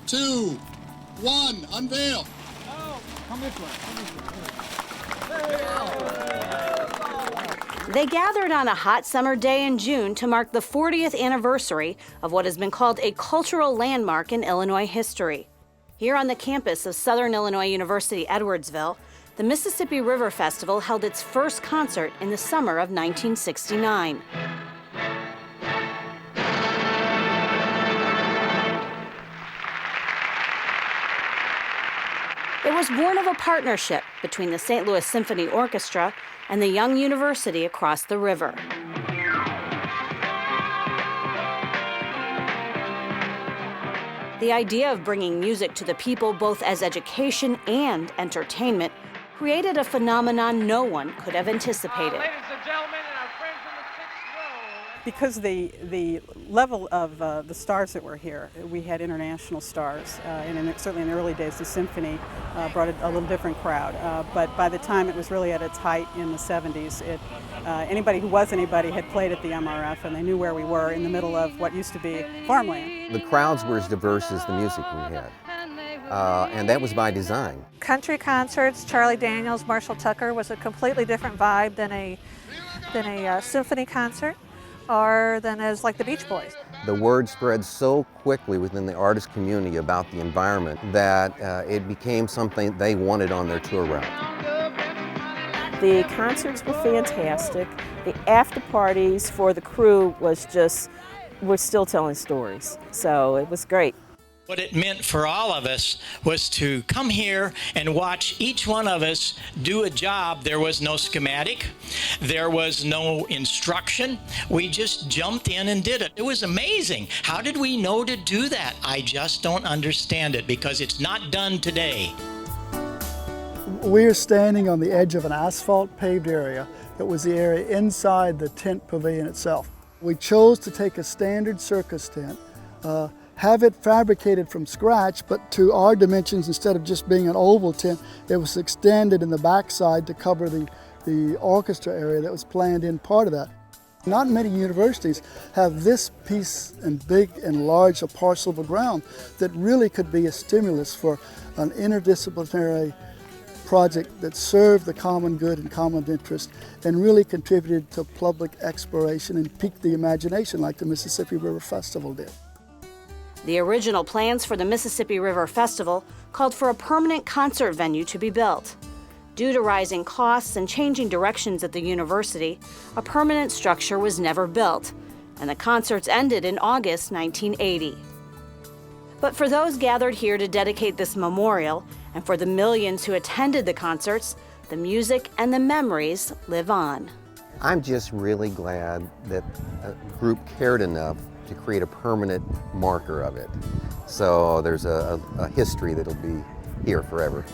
2, 1, unveil. Oh, come this way. They gathered on a hot summer day in June to mark the 40th anniversary of what has been called a cultural landmark in Illinois history. Here on the campus of Southern Illinois University, Edwardsville, the Mississippi River Festival held its first concert in the summer of 1969. It was born of a partnership between the St. Louis Symphony Orchestra and the Young University across the river. The idea of bringing music to the people both as education and entertainment created a phenomenon no one could have anticipated. Ladies and gentlemen, and our friends in the sixth row. Because the level of the stars that were here, we had international stars, and certainly in the early days the symphony brought a little different crowd. But by the time it was really at its height in the 70s, anybody who was anybody had played at the MRF, and they knew where we were in the middle of what used to be farmland. The crowds were as diverse as the music we had, and that was by design. Country concerts, Charlie Daniels, Marshall Tucker was a completely different vibe than a symphony concert, or than as like the Beach Boys. The word spread so quickly within the artist community about the environment that it became something they wanted on their tour route. The concerts were fantastic. The after parties for the crew we're still telling stories. So it was great. What it meant for all of us was to come here and watch each one of us do a job. There was no schematic. There was no instruction. We just jumped in and did it. It was amazing. How did we know to do that? I just don't understand it because it's not done today. We're standing on the edge of an asphalt paved area that was the area inside the tent pavilion itself. We chose to take a standard circus tent, have it fabricated from scratch, but to our dimensions. Instead of just being an oval tent, it was extended in the backside to cover the orchestra area that was planned in part of that. Not many universities have this piece and big and large a parcel of ground that really could be a stimulus for an interdisciplinary project that served the common good and common interest and really contributed to public exploration and piqued the imagination like the Mississippi River Festival did. The original plans for the Mississippi River Festival called for a permanent concert venue to be built. Due to rising costs and changing directions at the university, a permanent structure was never built, and the concerts ended in August 1980. But for those gathered here to dedicate this memorial, and for the millions who attended the concerts, the music and the memories live on. I'm just really glad that a group cared enough to create a permanent marker of it. So there's a history that'll be here forever.